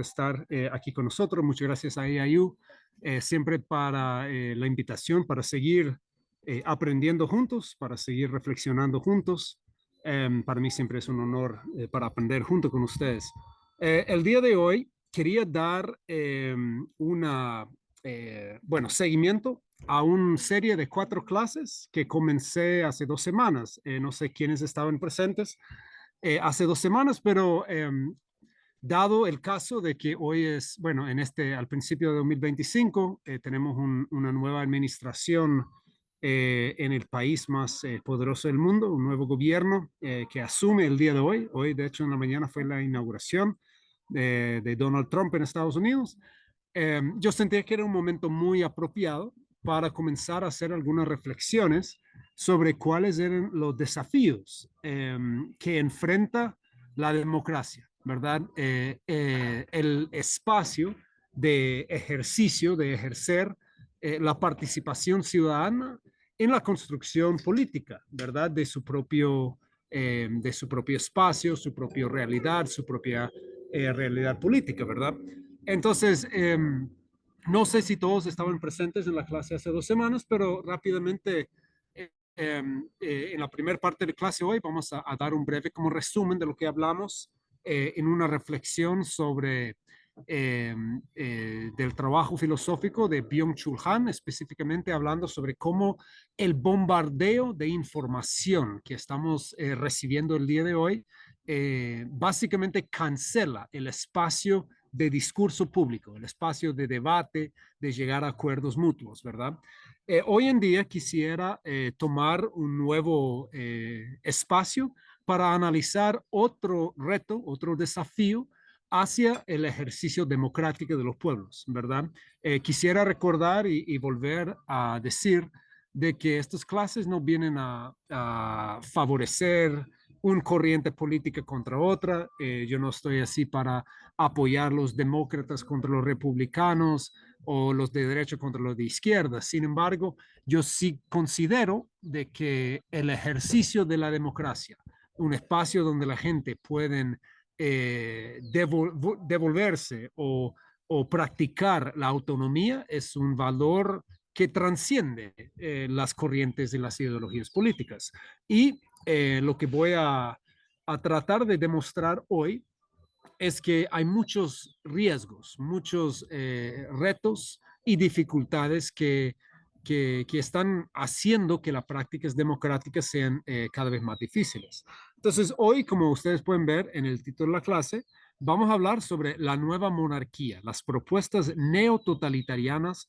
estar aquí con nosotros. Muchas gracias a AIU siempre para la invitación, para seguir aprendiendo juntos, para seguir reflexionando juntos. Para mí siempre es un honor para aprender junto con ustedes. El día de hoy quería dar seguimiento a una serie de 4 clases que comencé hace 2 semanas. No sé quiénes estaban presentes hace 2 semanas, pero dado el caso de que hoy es, bueno, al principio de 2025, tenemos una nueva administración en el país más poderoso del mundo, un nuevo gobierno que asume el día de hoy. Hoy, de hecho, en la mañana fue la inauguración de Donald Trump en Estados Unidos. Yo sentía que era un momento muy apropiado para comenzar a hacer algunas reflexiones sobre cuáles eran los desafíos que enfrenta la democracia, ¿verdad? El espacio de ejercicio, de ejercer la participación ciudadana en la construcción política, ¿verdad? De su propio espacio, su propia realidad, su propia realidad política, ¿verdad? Entonces, no sé si todos estaban presentes en la clase hace 2 semanas, pero rápidamente en la primera parte de la clase hoy vamos a dar un breve como resumen de lo que hablamos en una reflexión sobre del trabajo filosófico de Byung-Chul Han, específicamente hablando sobre cómo el bombardeo de información que estamos recibiendo el día de hoy básicamente cancela el espacio de discurso público, el espacio de debate, de llegar a acuerdos mutuos, ¿verdad? Hoy en día quisiera tomar un nuevo espacio para analizar otro reto, otro desafío hacia el ejercicio democrático de los pueblos, ¿verdad? Quisiera recordar y volver a decir de que estas clases no vienen a favorecer una corriente política contra otra. Yo no estoy así para apoyar los demócratas contra los republicanos o los de derecha contra los de izquierda. Sin embargo, yo sí considero de que el ejercicio de la democracia, un espacio donde la gente pueden devolverse o practicar la autonomía, es un valor que transciende las corrientes y las ideologías políticas. Y lo que voy a tratar de demostrar hoy es que hay muchos riesgos, muchos retos y dificultades que están haciendo que las prácticas democráticas sean cada vez más difíciles. Entonces, hoy, como ustedes pueden ver en el título de la clase, vamos a hablar sobre la nueva monarquía, las propuestas neototalitarianas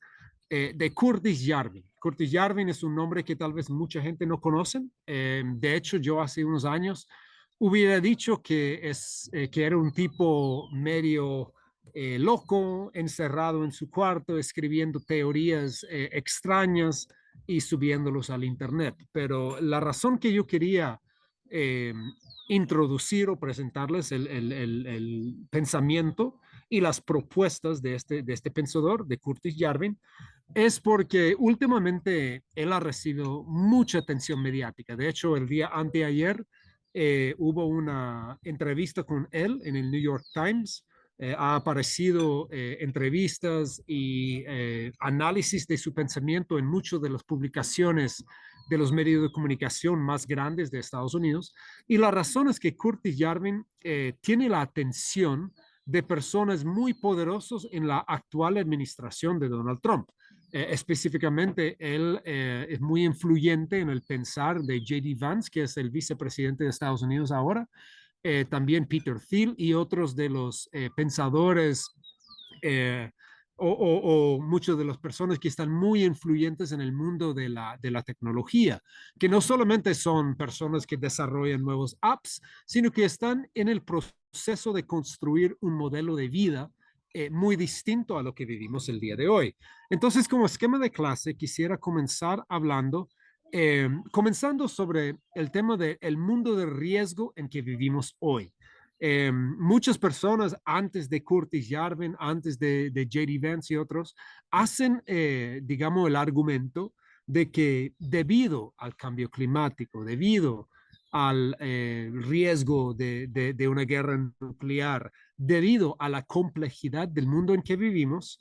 de Curtis Yarvin. Curtis Yarvin es un nombre que tal vez mucha gente no conoce. De hecho, yo hace unos años hubiera dicho que era un tipo medio loco, encerrado en su cuarto, escribiendo teorías extrañas y subiéndolos al internet. Pero la razón que yo quería eh, introducir o presentarles el pensamiento y las propuestas de este pensador, de Curtis Yarvin, es porque últimamente él ha recibido mucha atención mediática. De hecho, el día anteayer hubo una entrevista con él en el New York Times. Ha aparecido entrevistas y análisis de su pensamiento en muchas de las publicaciones de los medios de comunicación más grandes de Estados Unidos. Y la razón es que Curtis Yarvin tiene la atención de personas muy poderosos en la actual administración de Donald Trump. Específicamente, él es muy influyente en el pensar de J.D. Vance, que es el vicepresidente de Estados Unidos ahora, también Peter Thiel y otros de los pensadores eh, o muchas de las personas que están muy influyentes en el mundo de la tecnología, que no solamente son personas que desarrollan nuevos apps, sino que están en el proceso de construir un modelo de vida muy distinto a lo que vivimos el día de hoy. Entonces, como esquema de clase, quisiera comenzar hablando, comenzando sobre el tema del mundo de riesgo en que vivimos hoy. Muchas personas antes de Curtis Yarvin, antes de J.D. Vance y otros, hacen, digamos, el argumento de que debido al cambio climático, debido al riesgo de una guerra nuclear, debido a la complejidad del mundo en que vivimos,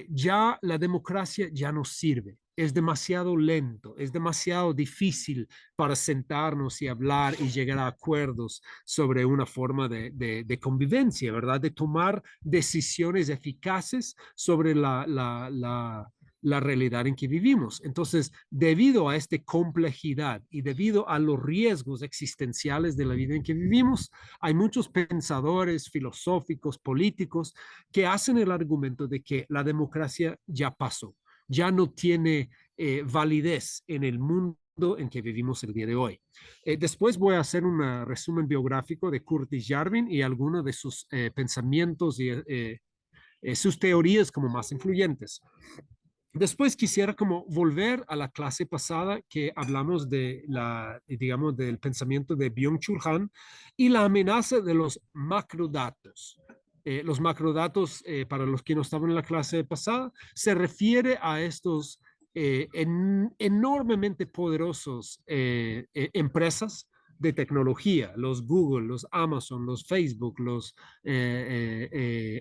ya la democracia ya no sirve. Es demasiado lento, es demasiado difícil para sentarnos y hablar y llegar a acuerdos sobre una forma de convivencia, ¿verdad? De tomar decisiones eficaces sobre la realidad en que vivimos. Entonces, debido a esta complejidad y debido a los riesgos existenciales de la vida en que vivimos, hay muchos pensadores filosóficos, políticos, que hacen el argumento de que la democracia ya pasó, ya no tiene validez en el mundo en que vivimos el día de hoy. Después voy a hacer un resumen biográfico de Curtis Yarvin y algunos de sus pensamientos y sus teorías como más influyentes. Después quisiera como volver a la clase pasada que hablamos de digamos, del pensamiento de Byung-Chul Han y la amenaza de los macrodatos. Los macrodatos, para los que no estaban en la clase pasada, se refiere a estos enormemente poderosos empresas de tecnología, los Google, los Amazon, los Facebook, los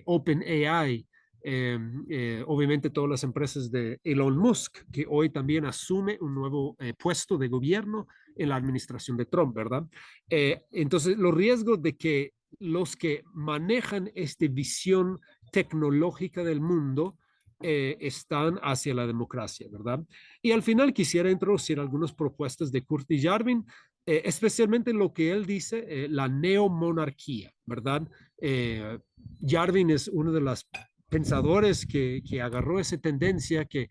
OpenAI, obviamente todas las empresas de Elon Musk, que hoy también asume un nuevo puesto de gobierno en la administración de Trump, ¿verdad? Entonces, los riesgos de que los que manejan esta visión tecnológica del mundo están hacia la democracia, ¿verdad? Y al final quisiera introducir algunas propuestas de Curtis Yarvin, especialmente lo que él dice, la neomonarquía, ¿verdad? Yarvin es una de las pensadores que agarró esa tendencia que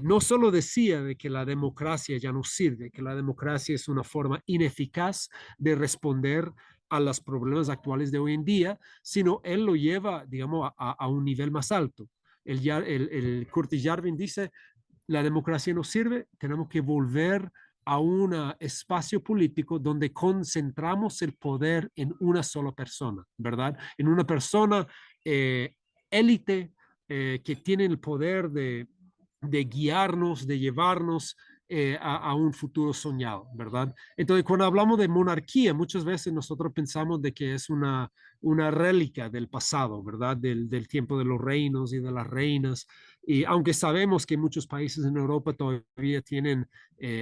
no solo decía de que la democracia ya no sirve, que la democracia es una forma ineficaz de responder a los problemas actuales de hoy en día, sino él lo lleva, digamos, a un nivel más alto. El Curtis Yarvin dice, la democracia no sirve, tenemos que volver a un espacio político donde concentramos el poder en una sola persona, ¿verdad? En una persona élite que tiene el poder de guiarnos, de llevarnos a un futuro soñado, ¿verdad? Entonces, cuando hablamos de monarquía, muchas veces nosotros pensamos de que es una rélica del pasado, ¿verdad? Del tiempo de los reinos y de las reinas. Y aunque sabemos que muchos países en Europa todavía tienen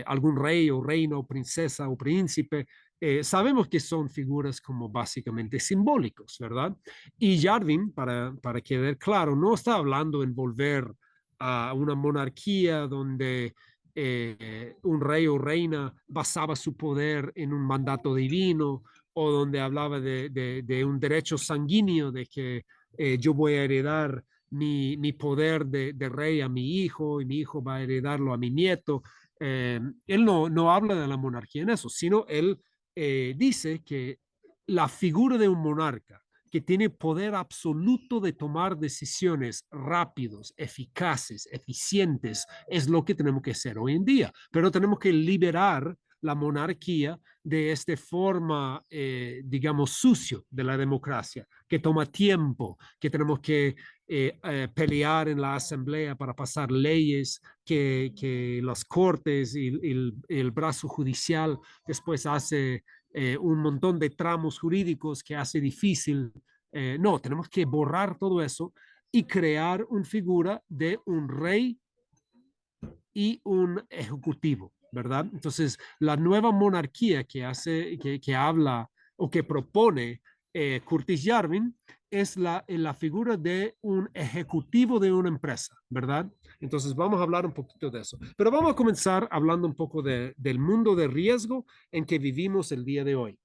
algún rey o reina o princesa o príncipe, sabemos que son figuras como básicamente simbólicos, ¿verdad? Y Jardín, para quedar claro, no está hablando en volver a una monarquía donde un rey o reina basaba su poder en un mandato divino o donde hablaba de un derecho sanguíneo, de que yo voy a heredar mi poder de rey a mi hijo y mi hijo va a heredarlo a mi nieto. Él no habla de la monarquía en eso, sino él dice que la figura de un monarca que tiene poder absoluto de tomar decisiones rápidos, eficaces, eficientes, es lo que tenemos que hacer hoy en día. Pero tenemos que liberar la monarquía de esta forma, digamos, sucio de la democracia, que toma tiempo, que tenemos que pelear en la asamblea para pasar leyes, que las cortes y el brazo judicial después hace un montón de tramos jurídicos que hace difícil. No, tenemos que borrar todo eso y crear una figura de un rey y un ejecutivo, ¿verdad? Entonces, la nueva monarquía que habla o que propone Curtis Yarvin es la figura de un ejecutivo de una empresa, ¿verdad? Entonces, vamos a hablar un poquito de eso. Pero vamos a comenzar hablando un poco del mundo de riesgo en que vivimos el día de hoy.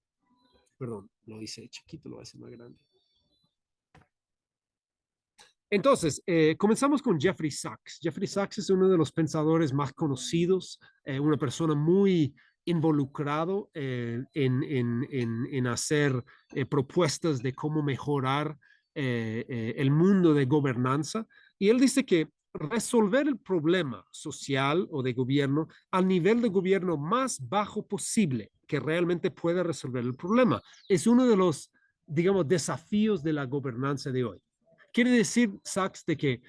Perdón, lo hice chiquito, lo hace más grande. Entonces, comenzamos con Jeffrey Sachs. Jeffrey Sachs es uno de los pensadores más conocidos, una persona muy involucrado en hacer propuestas de cómo mejorar el mundo de gobernanza. Y él dice que resolver el problema social o de gobierno al nivel de gobierno más bajo posible que realmente pueda resolver el problema es uno de los, digamos, desafíos de la gobernanza de hoy. Quiere decir, Sachs, de que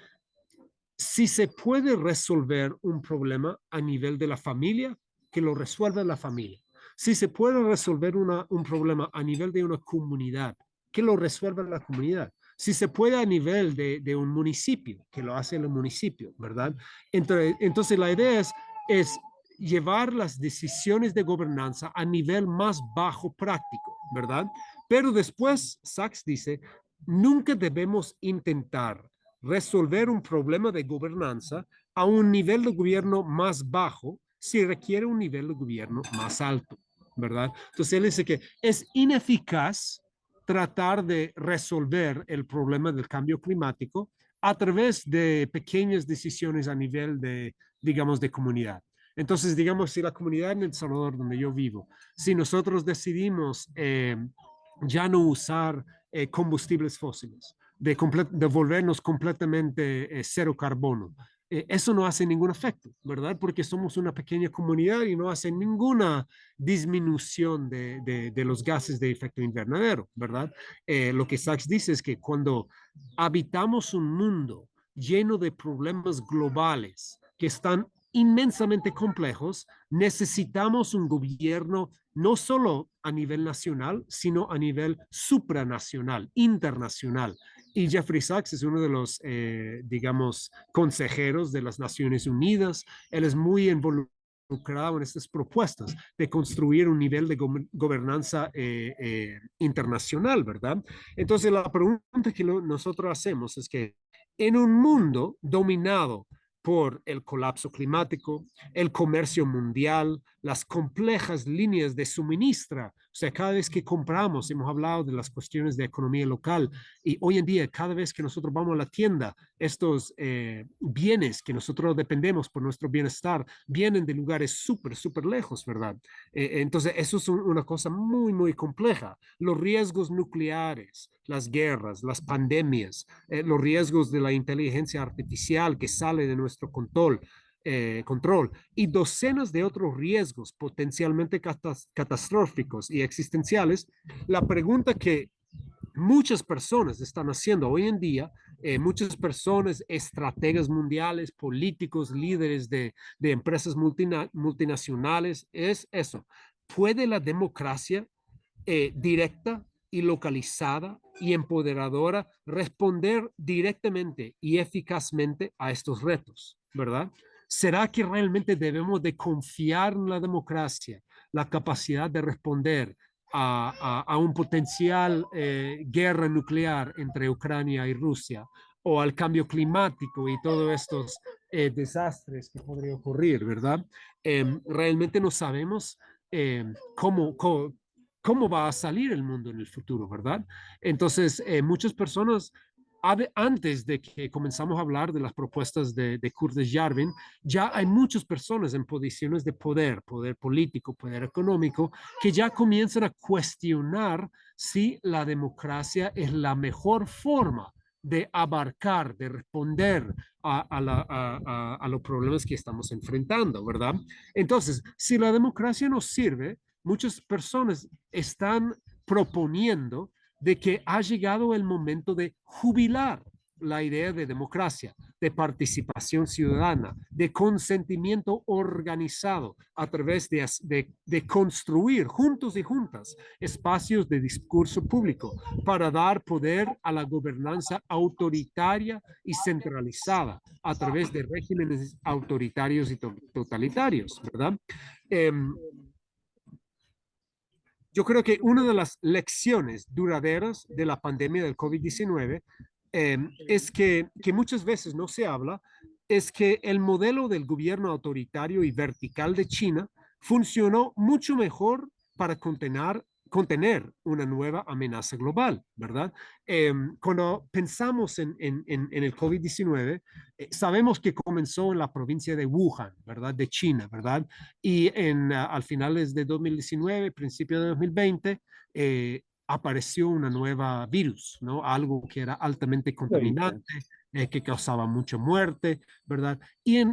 si se puede resolver un problema a nivel de la familia, que lo resuelva la familia. Si se puede resolver un problema a nivel de una comunidad, que lo resuelva la comunidad. Si se puede a nivel de un municipio, que lo hace el municipio, ¿verdad? Entonces la idea es llevar las decisiones de gobernanza a nivel más bajo práctico, ¿verdad? Pero después, Sachs dice, nunca debemos intentar resolver un problema de gobernanza a un nivel de gobierno más bajo si requiere un nivel de gobierno más alto, ¿verdad? Entonces él dice que es ineficaz tratar de resolver el problema del cambio climático a través de pequeñas decisiones a nivel de, digamos, de comunidad. Entonces, digamos, si la comunidad en El Salvador, donde yo vivo, si nosotros decidimos ya no usar combustibles fósiles, de volvernos completamente cero carbono, eso no hace ningún efecto, ¿verdad? Porque somos una pequeña comunidad y no hace ninguna disminución de los gases de efecto invernadero, ¿verdad? Lo que Sachs dice es que cuando habitamos un mundo lleno de problemas globales que están inmensamente complejos, necesitamos un gobierno no solo a nivel nacional, sino a nivel supranacional, internacional. Y Jeffrey Sachs es uno de los, digamos, consejeros de las Naciones Unidas. Él es muy involucrado en estas propuestas de construir un nivel de gobernanza internacional, ¿verdad? Entonces, la pregunta que nosotros hacemos es que en un mundo dominado por el colapso climático, el comercio mundial, las complejas líneas de suministro. O sea, cada vez que compramos, hemos hablado de las cuestiones de economía local y hoy en día, cada vez que nosotros vamos a la tienda, estos bienes que nosotros dependemos por nuestro bienestar vienen de lugares súper, súper lejos, ¿verdad? Entonces, eso es una cosa muy, muy compleja. Los riesgos nucleares, las guerras, las pandemias, los riesgos de la inteligencia artificial que sale de nuestro control y docenas de otros riesgos potencialmente catastróficos y existenciales, la pregunta que muchas personas están haciendo hoy en día, muchas personas, estrategas mundiales, políticos, líderes de empresas multinacionales, es eso. ¿Puede la democracia directa y localizada y empoderadora responder directamente y eficazmente a estos retos, ¿verdad? ¿Será que realmente debemos de confiar en la democracia, la capacidad de responder a un potencial guerra nuclear entre Ucrania y Rusia o al cambio climático y todos estos desastres que podrían ocurrir, ¿verdad? Realmente no sabemos cómo va a salir el mundo en el futuro, ¿verdad? Entonces, muchas personas, antes de que comenzamos a hablar de las propuestas de Curtis Yarvin, ya hay muchas personas en posiciones de poder político, poder económico, que ya comienzan a cuestionar si la democracia es la mejor forma de abarcar, de responder a los problemas que estamos enfrentando, ¿verdad? Entonces, si la democracia nos sirve, muchas personas están proponiendo de que ha llegado el momento de jubilar la idea de democracia, de participación ciudadana, de consentimiento organizado a través de construir juntos y juntas espacios de discurso público para dar poder a la gobernanza autoritaria y centralizada a través de regímenes autoritarios y totalitarios, ¿verdad? Eh, yo creo que una de las lecciones duraderas de la pandemia del COVID-19 es que muchas veces no se habla, es que el modelo del gobierno autoritario y vertical de China funcionó mucho mejor para contener una nueva amenaza global, ¿verdad? Cuando pensamos en el COVID-19, sabemos que comenzó en la provincia de Wuhan, ¿verdad? De China, ¿verdad? Y al finales de 2019, principio de 2020, apareció una nueva virus, ¿no? Algo que era altamente Ahorita. contaminante, que causaba mucha muerte, ¿verdad? Y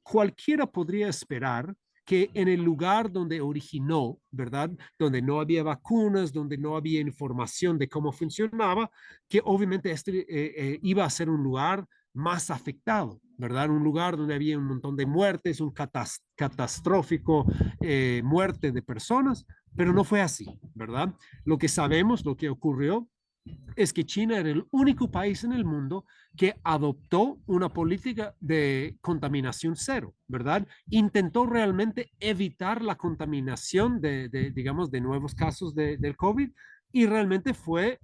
cualquiera podría esperar que en el lugar donde originó, ¿verdad? Donde no había vacunas, donde no había información de cómo funcionaba, que obviamente iba a ser un lugar más afectado, ¿verdad? Un lugar donde había un montón de muertes, un catastrófico muerte de personas, pero no fue así, ¿verdad? Lo que sabemos, lo que ocurrió es que China era el único país en el mundo que adoptó una política de contaminación cero, ¿verdad? Intentó realmente evitar la contaminación digamos, de nuevos casos del COVID y realmente fue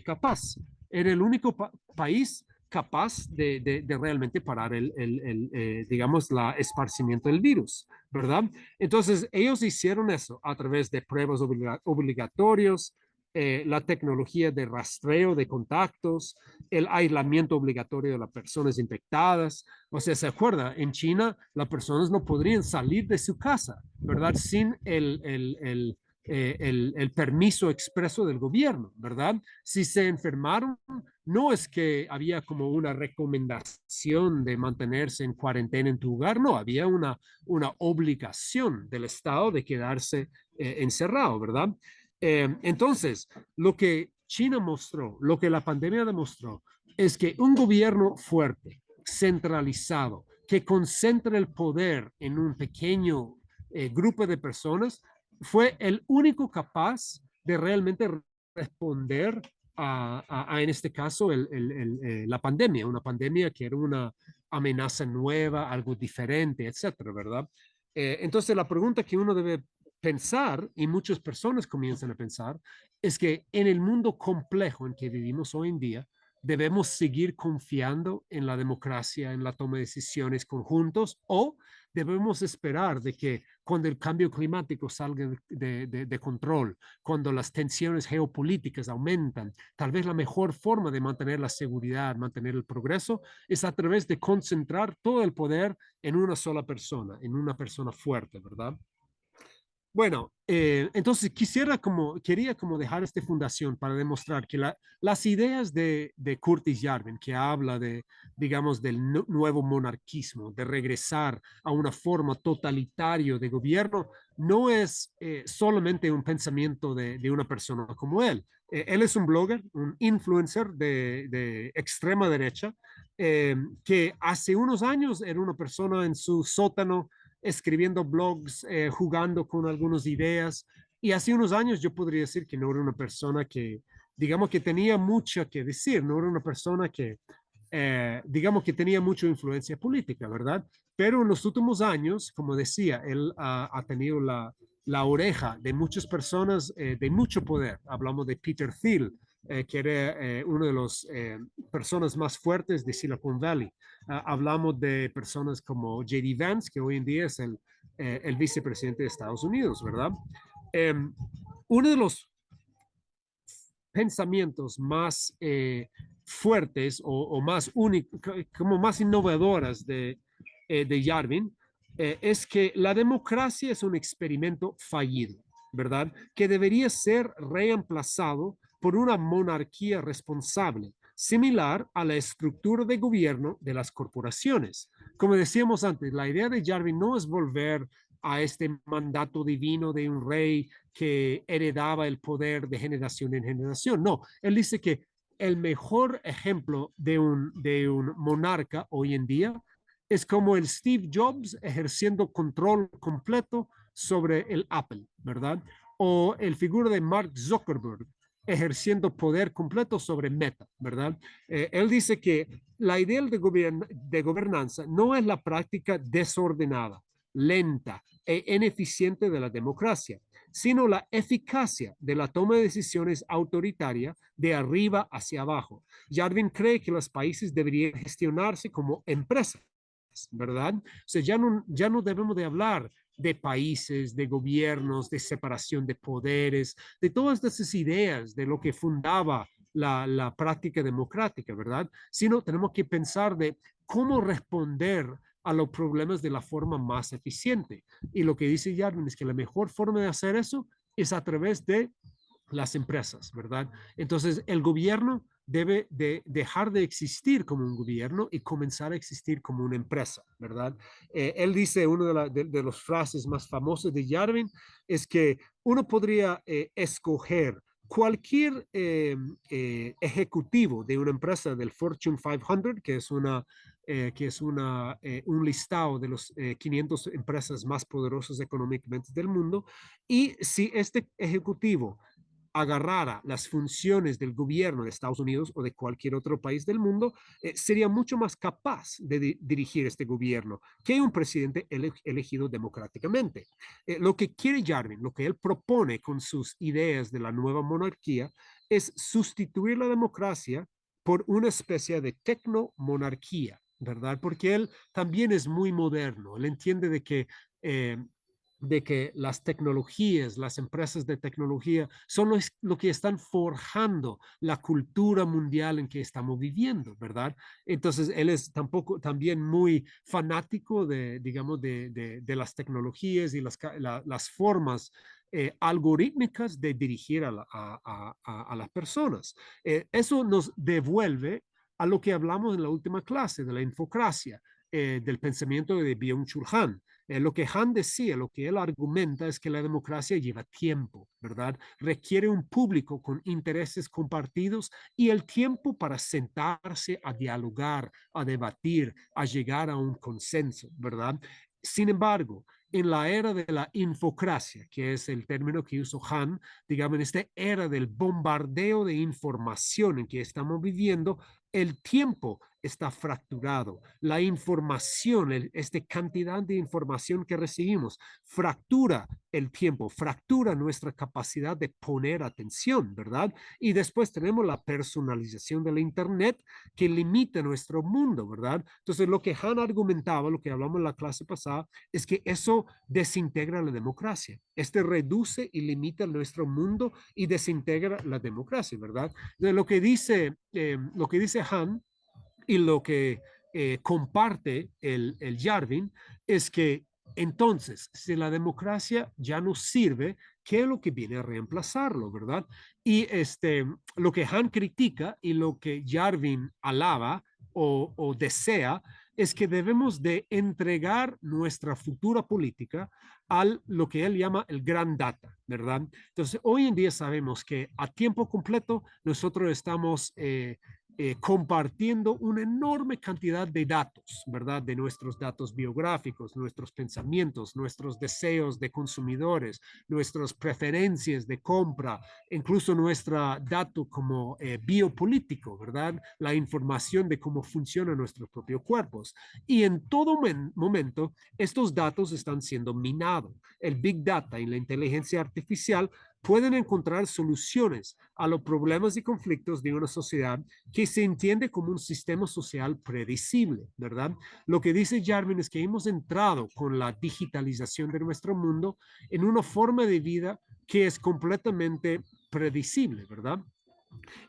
capaz. Era el único país capaz de realmente parar digamos, la esparcimiento del virus, ¿verdad? Entonces, ellos hicieron eso a través de pruebas obligatorias, la tecnología de rastreo de contactos, el aislamiento obligatorio de las personas infectadas. O sea, ¿se acuerda? En China las personas no podrían salir de su casa, ¿verdad? Sin el permiso expreso del gobierno, ¿verdad? Si se enfermaron, no es que había como una recomendación de mantenerse en cuarentena en tu hogar, no, había una obligación del Estado de quedarse encerrado, ¿verdad? Entonces, lo que China mostró, lo que la pandemia demostró, es que un gobierno fuerte, centralizado, que concentra el poder en un pequeño grupo de personas, fue el único capaz de realmente responder en este caso, la pandemia, una pandemia que era una amenaza nueva, algo diferente, etcétera, ¿verdad? Entonces, la pregunta que uno debe pensar, y muchas personas comienzan a pensar, es que en el mundo complejo en que vivimos hoy en día, debemos seguir confiando en la democracia, en la toma de decisiones conjuntos, o debemos esperar de que cuando el cambio climático salga de control, cuando las tensiones geopolíticas aumentan, tal vez la mejor forma de mantener la seguridad, mantener el progreso, es a través de concentrar todo el poder en una sola persona, en una persona fuerte, ¿verdad? Bueno, entonces quería como dejar esta fundación para demostrar que las ideas de Curtis Yarvin, que habla digamos, del nuevo monarquismo, de regresar a una forma totalitaria de gobierno, no es solamente un pensamiento de una persona como él. Él es un blogger, un influencer de extrema derecha, que hace unos años era una persona en su sótano escribiendo blogs, jugando con algunas ideas. Y hace unos años yo podría decir que no era una persona que, digamos que tenía mucho que decir, no era una persona que, digamos que tenía mucha influencia política, ¿verdad? Pero en los últimos años, como decía, él ha tenido la oreja de muchas personas de mucho poder. Hablamos de Peter Thiel, que era uno de las personas más fuertes de Silicon Valley. Hablamos de personas como J.D. Vance, que hoy en día es el vicepresidente de Estados Unidos, ¿verdad? Eh, Uno de los pensamientos más fuertes o más únicos, como más innovadoras de Yarvin, es que la democracia es un experimento fallido, ¿verdad? Que debería ser reemplazado por una monarquía responsable, similar a la estructura de gobierno de las corporaciones. Como decíamos antes, la idea de Yarvin no es volver a este mandato divino de un rey que heredaba el poder de generación en generación. No, él dice que el mejor ejemplo de un monarca hoy en día es como el Steve Jobs ejerciendo control completo sobre el Apple, ¿verdad? O el figura de Mark Zuckerberg ejerciendo poder completo sobre Meta, ¿verdad? Él dice que la idea de gobernanza no es la práctica desordenada, lenta e ineficiente de la democracia, sino la eficacia de la toma de decisiones autoritaria de arriba hacia abajo. Yarvin cree que los países deberían gestionarse como empresas, ¿verdad? O sea, ya no debemos de hablar de países, de gobiernos, de separación de poderes, de todas esas ideas de lo que fundaba la práctica democrática, ¿verdad? Sino tenemos que pensar de cómo responder a los problemas de la forma más eficiente. Y lo que dice Yarvin es que la mejor forma de hacer eso es a través de las empresas, ¿verdad? Entonces, el gobierno debe de dejar de existir como un gobierno y comenzar a existir como una empresa, ¿verdad? Él dice, una de las frases más famosas de Yarvin es que uno podría escoger cualquier ejecutivo de una empresa del Fortune 500, un listado de los 500 empresas más poderosas económicamente del mundo, y si este ejecutivo agarrara las funciones del gobierno de Estados Unidos o de cualquier otro país del mundo, sería mucho más capaz de dirigir este gobierno que un presidente elegido democráticamente. Lo que quiere Yarvin, lo que él propone con sus ideas de la nueva monarquía, es sustituir la democracia por una especie de tecnomonarquía, ¿verdad? Porque él también es muy moderno, él entiende eh, de que las tecnologías, las empresas de tecnología son lo que están forjando la cultura mundial en que estamos viviendo, ¿verdad? Entonces, él es también muy fanático de, digamos, de las tecnologías y las formas algorítmicas de dirigir a las personas. Eso nos devuelve a lo que hablamos en la última clase de la infocracia, del pensamiento de Byung-Chul Han. Lo que Han decía, lo que él argumenta es que la democracia lleva tiempo, ¿verdad? Requiere un público con intereses compartidos y el tiempo para sentarse a dialogar, a debatir, a llegar a un consenso, ¿verdad? Sin embargo, en la era de la infocracia, que es el término que usó Han, digamos, en esta era del bombardeo de información en que estamos viviendo, el tiempo está fracturado. La información, esta cantidad de información que recibimos, fractura el tiempo, fractura nuestra capacidad de poner atención, ¿verdad? Y después tenemos la personalización del Internet que limita nuestro mundo, ¿verdad? Entonces, lo que Han argumentaba, lo que hablamos en la clase pasada, es que eso desintegra la democracia. Este reduce y limita nuestro mundo y desintegra la democracia, ¿verdad? Entonces, lo que dice Han y lo que comparte el Yarvin es que entonces, si la democracia ya no sirve, ¿qué es lo que viene a reemplazarlo, verdad? Y lo que Han critica y lo que Yarvin alaba o desea es que debemos de entregar nuestra futura política a lo que él llama el gran data, ¿verdad? Entonces, hoy en día sabemos que a tiempo completo nosotros estamos compartiendo una enorme cantidad de datos, ¿verdad? De nuestros datos biográficos, nuestros pensamientos, nuestros deseos de consumidores, nuestras preferencias de compra, incluso nuestro dato como biopolítico, ¿verdad? La información de cómo funcionan nuestros propios cuerpos. Y en todo momento, estos datos están siendo minados. El Big Data y la inteligencia artificial pueden encontrar soluciones a los problemas y conflictos de una sociedad que se entiende como un sistema social predecible, ¿verdad? Lo que dice Jarvin es que hemos entrado con la digitalización de nuestro mundo en una forma de vida que es completamente predecible, ¿verdad?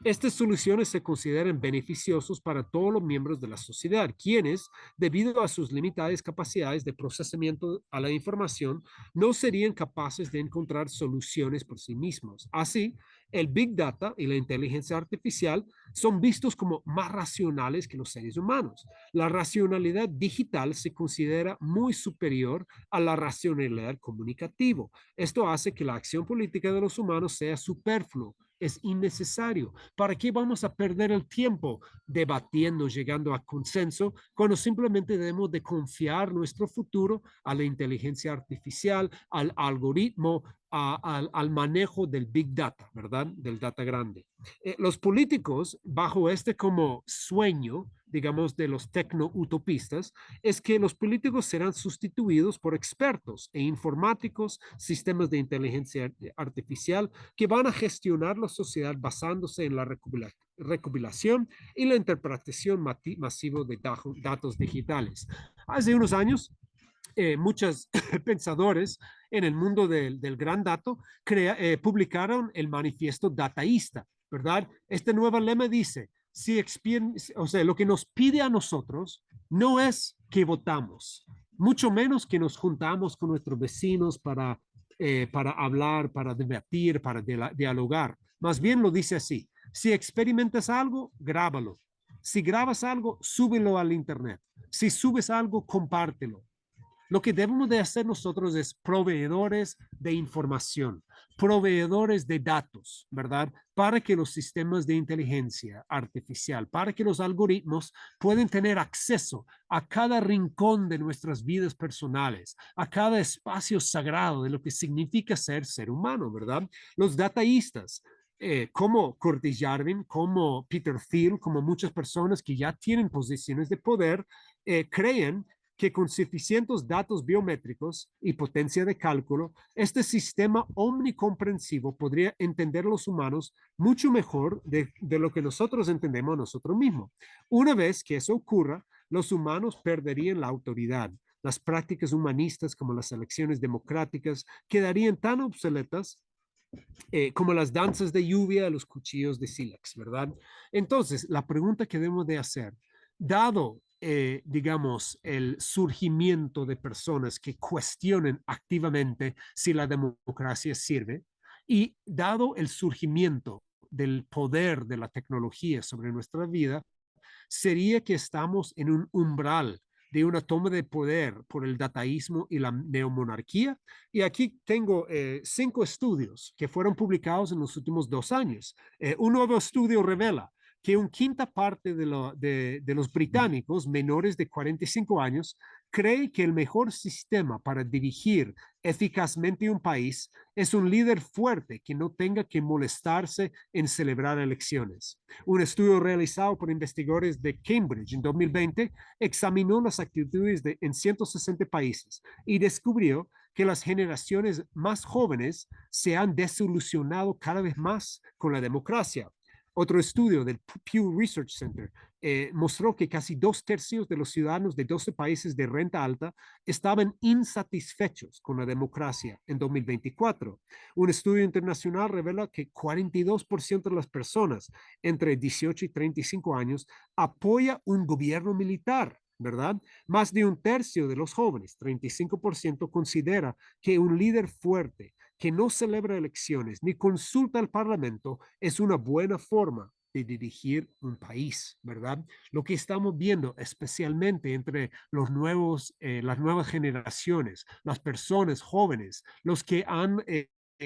Estas soluciones se consideran beneficiosos para todos los miembros de la sociedad, quienes, debido a sus limitadas capacidades de procesamiento a la información, no serían capaces de encontrar soluciones por sí mismos. Así, el Big Data y la inteligencia artificial son vistos como más racionales que los seres humanos. La racionalidad digital se considera muy superior a la racionalidad comunicativa. Esto hace que la acción política de los humanos sea superfluo, es innecesario. ¿Para qué vamos a perder el tiempo debatiendo, llegando a consenso, cuando simplemente debemos de confiar nuestro futuro a la inteligencia artificial, al algoritmo, al manejo del Big Data, ¿verdad? Del data grande. Los políticos, bajo este como sueño, digamos, de los tecno-utopistas, es que los políticos serán sustituidos por expertos e informáticos, sistemas de inteligencia artificial, que van a gestionar la sociedad basándose en la recopilación y la interpretación masiva de datos digitales. Hace unos años, muchos pensadores en el mundo del gran dato publicaron el manifiesto dataísta, ¿verdad? Este nuevo lema dice, o sea, lo que nos pide a nosotros no es que votamos, mucho menos que nos juntamos con nuestros vecinos para hablar, para debatir, para dialogar. Más bien lo dice así, si experimentas algo, grábalo. Si grabas algo, súbelo al internet. Si subes algo, compártelo. Lo que debemos de hacer nosotros es proveedores de información, proveedores de datos, ¿verdad? Para que los sistemas de inteligencia artificial, para que los algoritmos puedan tener acceso a cada rincón de nuestras vidas personales, a cada espacio sagrado de lo que significa ser humano, ¿verdad? Los dataístas como Curtis Yarvin, como Peter Thiel, como muchas personas que ya tienen posiciones de poder, creen que con suficientes datos biométricos y potencia de cálculo, este sistema omnicomprensivo podría entender a los humanos mucho mejor de lo que nosotros entendemos a nosotros mismos. Una vez que eso ocurra, los humanos perderían la autoridad. Las prácticas humanistas como las elecciones democráticas quedarían tan obsoletas como las danzas de lluvia, los cuchillos de sílex, ¿verdad? Entonces, la pregunta que debemos de hacer, dado, digamos, el surgimiento de personas que cuestionen activamente si la democracia sirve, y dado el surgimiento del poder de la tecnología sobre nuestra vida, sería que estamos en un umbral de una toma de poder por el dataísmo y la neomonarquía. Y aquí tengo 5 estudios que fueron publicados en los últimos 2 años. Un nuevo estudio revela que un quinta parte de los británicos menores de 45 años cree que el mejor sistema para dirigir eficazmente un país es un líder fuerte que no tenga que molestarse en celebrar elecciones. Un estudio realizado por investigadores de Cambridge en 2020 examinó las actitudes en 160 países y descubrió que las generaciones más jóvenes se han desilusionado cada vez más con la democracia. Otro estudio del Pew Research Center mostró que casi 2/3 de los ciudadanos de 12 países de renta alta estaban insatisfechos con la democracia en 2024. Un estudio internacional revela que 42% de las personas entre 18 y 35 años apoya un gobierno militar, ¿verdad? Más de 1/3 de los jóvenes, 35%, considera que un líder fuerte que no celebra elecciones ni consulta al Parlamento es una buena forma de dirigir un país, ¿verdad? Lo que estamos viendo, especialmente entre las nuevas generaciones, las personas jóvenes, los que han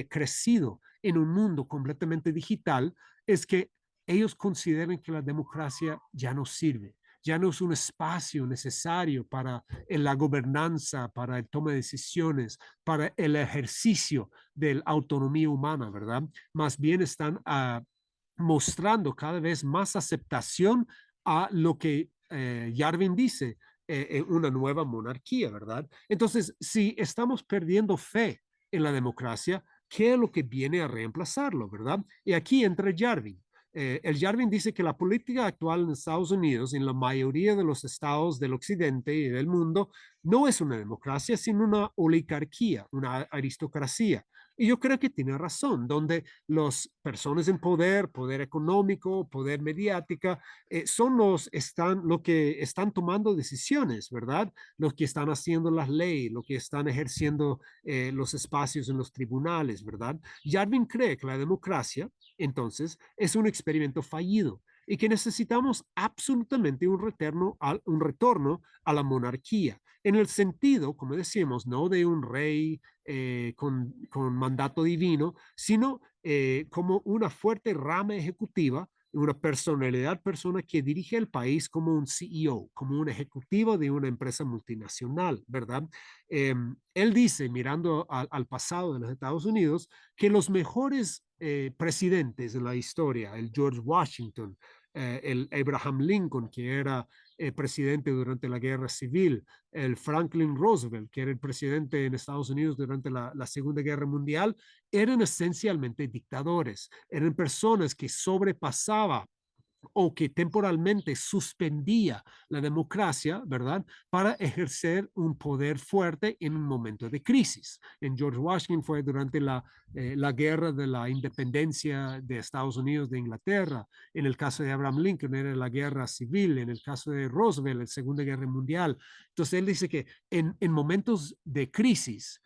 crecido en un mundo completamente digital, es que ellos consideran que la democracia ya no sirve, ya no es un espacio necesario para la gobernanza, para el toma de decisiones, para el ejercicio de la autonomía humana, ¿verdad? Más bien están mostrando cada vez más aceptación a lo que Yarvin dice, una nueva monarquía, ¿verdad? Entonces, si estamos perdiendo fe en la democracia, ¿qué es lo que viene a reemplazarlo, verdad? Y aquí entra Yarvin. El Yarvin dice que la política actual en Estados Unidos, en la mayoría de los estados del occidente y del mundo, no es una democracia, sino una oligarquía, una aristocracia. Y yo creo que tiene razón, donde las personas en poder, poder económico, poder mediática, son lo que están tomando decisiones, ¿verdad? Los que están haciendo las leyes, los que están ejerciendo los espacios en los tribunales, ¿verdad? Yarvin cree que la democracia, entonces, es un experimento fallido y que necesitamos absolutamente un retorno a la monarquía, en el sentido, como decimos, no de un rey con mandato divino, sino como una fuerte rama ejecutiva, una persona que dirige el país como un CEO, como un ejecutivo de una empresa multinacional, ¿verdad? Él dice, mirando al pasado de los Estados Unidos, que los mejores presidentes de la historia, el George Washington, el Abraham Lincoln, que era presidente durante la Guerra Civil, el Franklin Roosevelt, que era el presidente en Estados Unidos durante la Segunda Guerra Mundial, eran esencialmente dictadores, eran personas que sobrepasaban o que temporalmente suspendía la democracia, ¿verdad? Para ejercer un poder fuerte en un momento de crisis. En George Washington fue durante la guerra de la independencia de Estados Unidos de Inglaterra. En el caso de Abraham Lincoln era la guerra civil. En el caso de Roosevelt, la Segunda Guerra Mundial. Entonces él dice que en momentos de crisis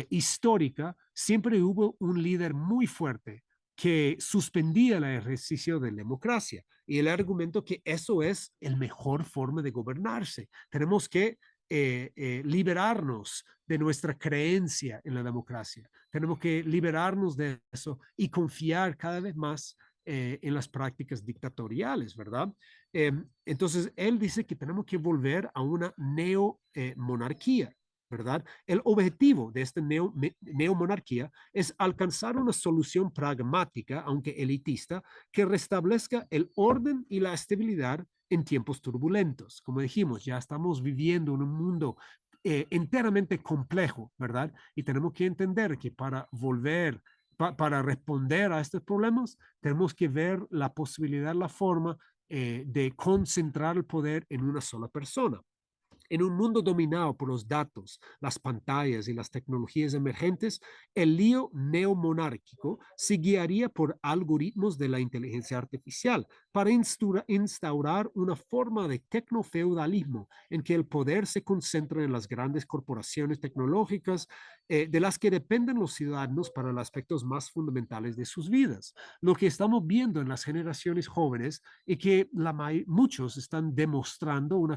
histórica siempre hubo un líder muy fuerte que suspendía el ejercicio de la democracia y el argumento que eso es la mejor forma de gobernarse. Tenemos que liberarnos de nuestra creencia en la democracia. Tenemos que liberarnos de eso y confiar cada vez más en las prácticas dictatoriales, ¿verdad? Entonces, él dice que tenemos que volver a una neomonarquía. ¿verdad? El objetivo de esta neomonarquía es alcanzar una solución pragmática, aunque elitista, que restablezca el orden y la estabilidad en tiempos turbulentos. Como dijimos, ya estamos viviendo en un mundo enteramente complejo, ¿verdad? Y tenemos que entender que para para responder a estos problemas, tenemos que ver la posibilidad, la forma de concentrar el poder en una sola persona. En un mundo dominado por los datos, las pantallas y las tecnologías emergentes, el lío neomonárquico se guiaría por algoritmos de la inteligencia artificial para instaurar una forma de tecnofeudalismo en que el poder se concentra en las grandes corporaciones tecnológicas de las que dependen los ciudadanos para los aspectos más fundamentales de sus vidas. Lo que estamos viendo en las generaciones jóvenes y que muchos están demostrando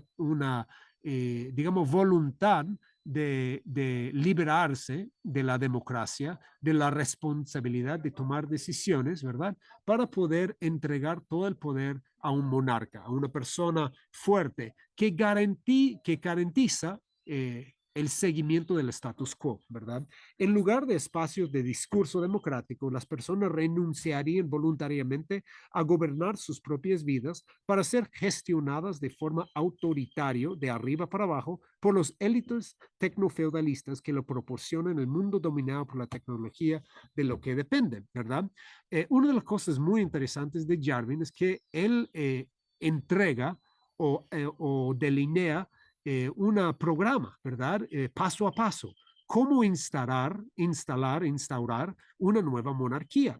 digamos, voluntad de liberarse de la democracia, de la responsabilidad de tomar decisiones, ¿verdad? Para poder entregar todo el poder a un monarca, a una persona fuerte que garantiza el seguimiento del status quo, ¿verdad? En lugar de espacios de discurso democrático, las personas renunciarían voluntariamente a gobernar sus propias vidas para ser gestionadas de forma autoritaria, de arriba para abajo, por los élites tecnofeudalistas que lo proporcionan el mundo dominado por la tecnología de lo que dependen, ¿verdad? Una de las cosas muy interesantes de Jarvin es que él entrega o delinea un programa, ¿verdad? Paso a paso, cómo instaurar una nueva monarquía.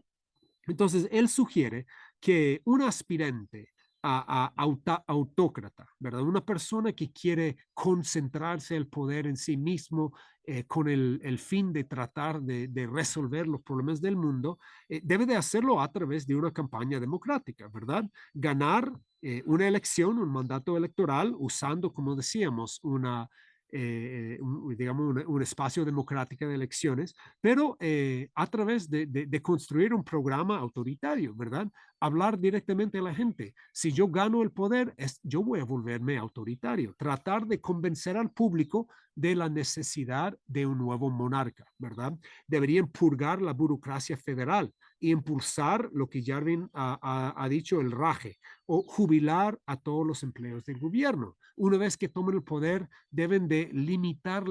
Entonces, él sugiere que un aspirante autócrata, ¿verdad? Una persona que quiere concentrarse el poder en sí mismo con el fin de tratar de resolver los problemas del mundo, debe de hacerlo a través de una campaña democrática, ¿verdad? Ganar una elección, un mandato electoral, usando, como decíamos, digamos, un espacio democrático de elecciones, pero a través de construir un programa autoritario, ¿verdad? Hablar directamente a la gente. Si yo gano el poder, yo voy a volverme autoritario. Tratar de convencer al público de la necesidad de un nuevo monarca, ¿verdad? Deberían purgar la burocracia federal e impulsar lo que Jarvin ha dicho, el raje, o jubilar a todos los empleos del gobierno. Una vez que tomen el poder, deben de limitar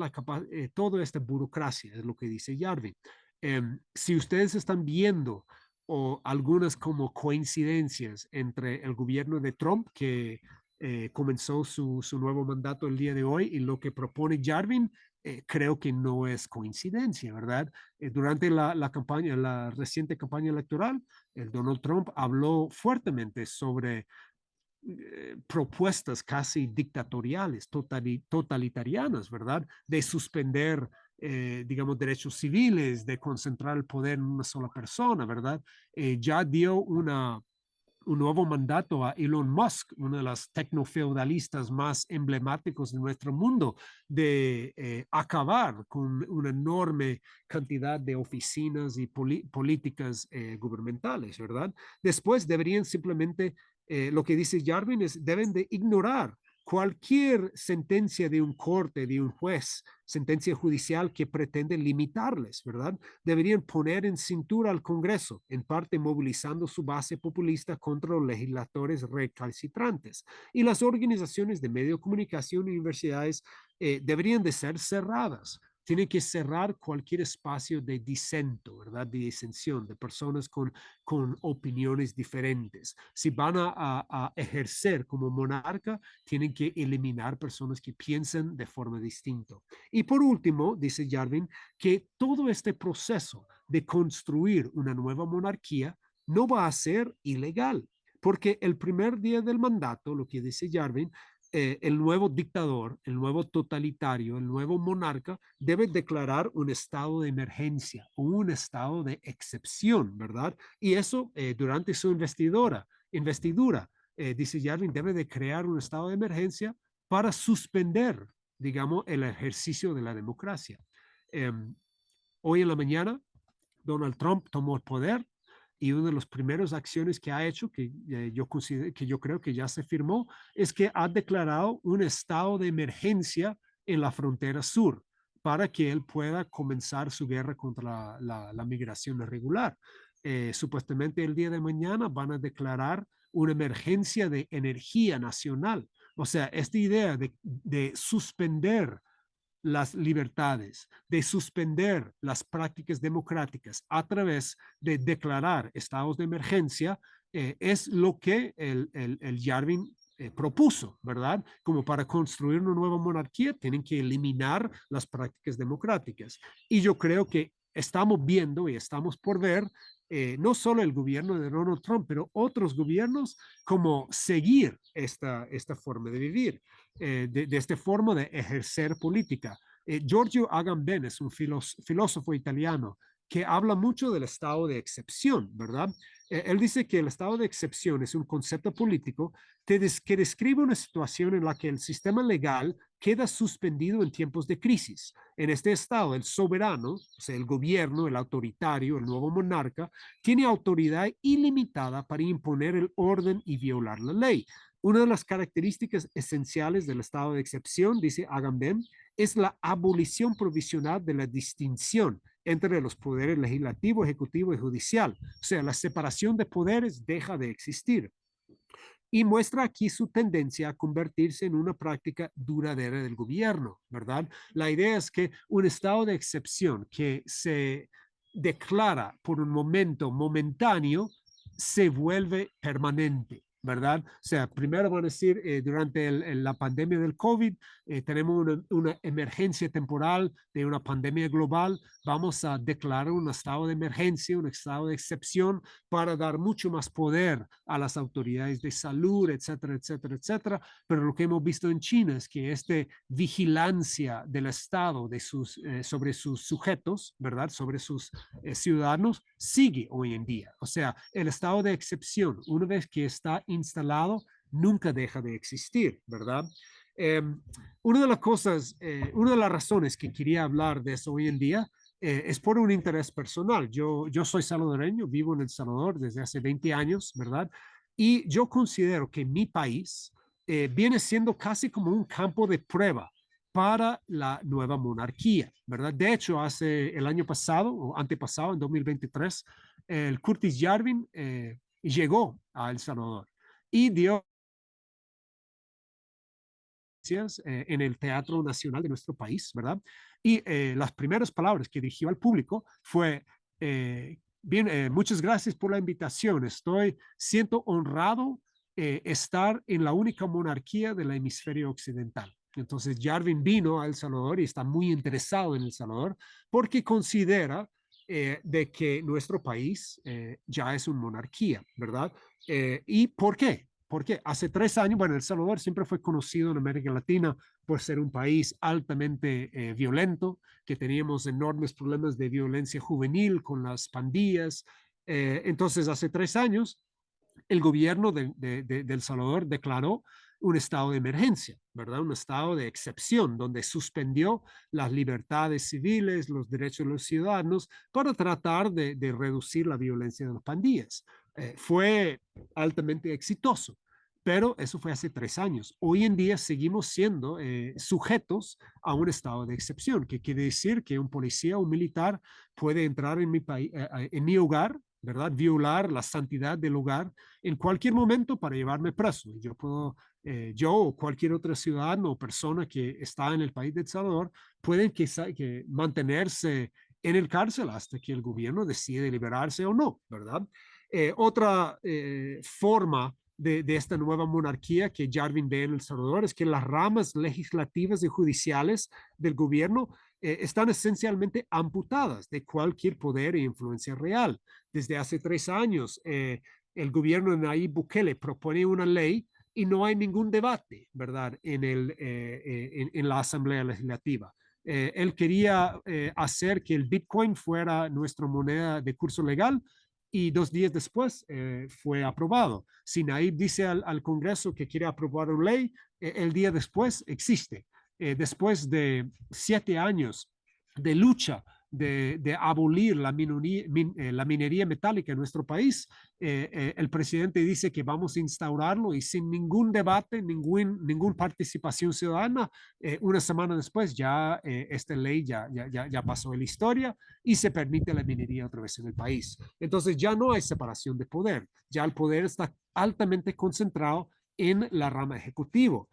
toda esta burocracia, es lo que dice Jarvin. Si ustedes están viendo o algunas como coincidencias entre el gobierno de Trump, que comenzó su nuevo mandato el día de hoy, y lo que propone Jarvin, creo que no es coincidencia, ¿verdad? Durante la reciente campaña electoral, el Donald Trump habló fuertemente sobre propuestas casi dictatoriales, totalitarianas, ¿verdad? De suspender, digamos, derechos civiles, de concentrar el poder en una sola persona, ¿verdad? Ya dio un nuevo mandato a Elon Musk, uno de los tecnofeudalistas más emblemáticos de nuestro mundo, de acabar con una enorme cantidad de oficinas y políticas gubernamentales, ¿verdad? Después deberían simplemente, lo que dice Jarvin es, deben de ignorar cualquier sentencia de un corte, de un juez, sentencia judicial que pretende limitarles, ¿verdad? Deberían poner en cintura al Congreso, en parte movilizando su base populista contra los legisladores recalcitrantes. Y las organizaciones de medio de comunicación y universidades deberían de ser cerradas. Tienen que cerrar cualquier espacio de disento, ¿verdad? De disensión, de personas con opiniones diferentes. Si van a ejercer como monarca, tienen que eliminar personas que piensen de forma distinta. Y por último, dice Jarvin, que todo este proceso de construir una nueva monarquía no va a ser ilegal, porque el primer día del mandato, lo que dice Jarvin, el nuevo dictador, el nuevo totalitario, el nuevo monarca debe declarar un estado de emergencia o un estado de excepción, ¿verdad? Y eso durante su investidura dice Jarvin, debe de crear un estado de emergencia para suspender, digamos, el ejercicio de la democracia. Eh, Hoy en la mañana, Donald Trump tomó el poder y una de las primeras acciones que ha hecho, que yo creo que ya se firmó, es que ha declarado un estado de emergencia en la frontera sur, para que él pueda comenzar su guerra contra la migración irregular. Supuestamente el día de mañana van a declarar una emergencia de energía nacional. O sea, esta idea de suspender las libertades, de suspender las prácticas democráticas a través de declarar estados de emergencia, es lo que el Yarvin propuso, ¿verdad? Como para construir una nueva monarquía tienen que eliminar las prácticas democráticas. Y yo creo que estamos viendo y estamos por ver no solo el gobierno de Donald Trump, pero otros gobiernos como seguir esta forma de vivir, de esta forma de ejercer política. Giorgio Agamben es un filósofo italiano que habla mucho del estado de excepción, ¿verdad? Él dice que el estado de excepción es un concepto político que describe una situación en la que el sistema legal queda suspendido en tiempos de crisis. En este estado, el soberano, o sea, el gobierno, el autoritario, el nuevo monarca, tiene autoridad ilimitada para imponer el orden y violar la ley. Una de las características esenciales del estado de excepción, dice Agamben, es la abolición provisional de la distinción entre los poderes legislativo, ejecutivo y judicial. O sea, la separación de poderes deja de existir y muestra aquí su tendencia a convertirse en una práctica duradera del gobierno, ¿verdad? La idea es que un estado de excepción que se declara por un momento momentáneo se vuelve permanente. ¿Verdad? O sea, primero van a decir, durante la pandemia del COVID, tenemos una emergencia temporal de una pandemia global, vamos a declarar un estado de emergencia, un estado de excepción para dar mucho más poder a las autoridades de salud, etcétera, etcétera, etcétera. Pero lo que hemos visto en China es que esta vigilancia del Estado sobre sus sujetos, ¿verdad? Sobre sus ciudadanos, sigue hoy en día. O sea, el estado de excepción, una vez que está instalado, nunca deja de existir, ¿verdad? Eh, una de las cosas, una de las razones que quería hablar de eso hoy en día es por un interés personal. Yo soy salvadoreño, vivo en El Salvador desde hace 20 años, ¿verdad? Y yo considero que mi país viene siendo casi como un campo de prueba para la nueva monarquía, ¿verdad? De hecho, hace el año pasado o antepasado, en 2023, el Curtis Yarvin llegó a El Salvador y dio en el Teatro Nacional de nuestro país, ¿verdad? Y las primeras palabras que dirigió al público fue, bien, muchas gracias por la invitación, siento honrado estar en la única monarquía del hemisferio occidental. Entonces, Yarvin vino a El Salvador y está muy interesado en El Salvador porque considera de que nuestro país ya es una monarquía, ¿verdad? ¿Y por qué? Porque hace 3 años, bueno, El Salvador siempre fue conocido en América Latina por ser un país altamente violento, que teníamos enormes problemas de violencia juvenil con las pandillas. Entonces, hace 3 años, el gobierno de El Salvador declaró un estado de emergencia, ¿verdad? Un estado de excepción, donde suspendió las libertades civiles, los derechos de los ciudadanos, para tratar de reducir la violencia de las pandillas. Fue altamente exitoso, pero eso fue hace 3 años. Hoy en día seguimos siendo sujetos a un estado de excepción, que quiere decir que un policía o un militar puede entrar en mi hogar, ¿verdad? Violar la santidad del hogar en cualquier momento para llevarme preso. Yo o cualquier otro ciudadano o persona que está en el país de El Salvador pueden que mantenerse en el cárcel hasta que el gobierno decide liberarse o no, ¿verdad? Otra forma de esta nueva monarquía que Yarvin ve en El Salvador es que las ramas legislativas y judiciales del gobierno están esencialmente amputadas de cualquier poder e influencia real. Desde hace 3 años, el gobierno de Nayib Bukele propone una ley y no hay ningún debate, ¿verdad?, en la Asamblea Legislativa. Él quería hacer que el Bitcoin fuera nuestra moneda de curso legal y 2 días después fue aprobado. Si Nayib dice al Congreso que quiere aprobar una ley, el día después existe. Después de 7 años de lucha de abolir la minería metálica en nuestro país, el presidente dice que vamos a instaurarlo y sin ningún debate, ninguna participación ciudadana, una semana después ya esta ley ya pasó en la historia y se permite la minería otra vez en el país. Entonces ya no hay separación de poder, ya el poder está altamente concentrado en la rama ejecutivo.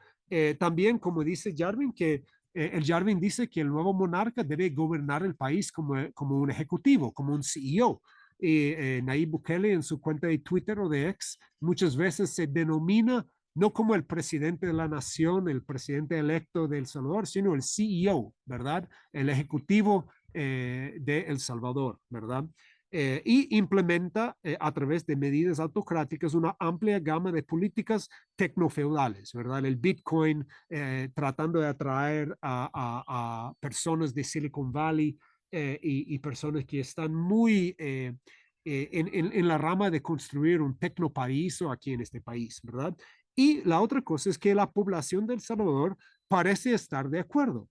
También, como dice Jarvin, que el Jarvin dice que el nuevo monarca debe gobernar el país como un ejecutivo, como un CEO. Y Nayib Bukele en su cuenta de Twitter o de X muchas veces se denomina no como el presidente de la nación, el presidente electo de El Salvador, sino el CEO, ¿verdad? El ejecutivo de El Salvador, ¿verdad? Y implementa a través de medidas autocráticas una amplia gama de políticas tecnofeudales, ¿verdad? El Bitcoin, tratando de atraer a personas de Silicon Valley y personas que están muy en la rama de construir un tecnoparaíso aquí en este país, ¿verdad? Y la otra cosa es que la población de El Salvador parece estar de acuerdo,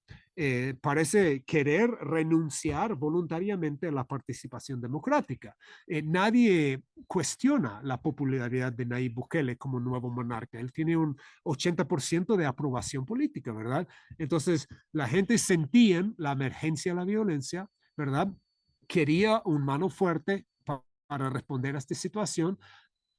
parece querer renunciar voluntariamente a la participación democrática. Nadie cuestiona la popularidad de Nayib Bukele como nuevo monarca. Él tiene un 80% de aprobación política, ¿verdad? Entonces, la gente sentía la emergencia de la violencia, ¿verdad? Quería un mano fuerte para responder a esta situación.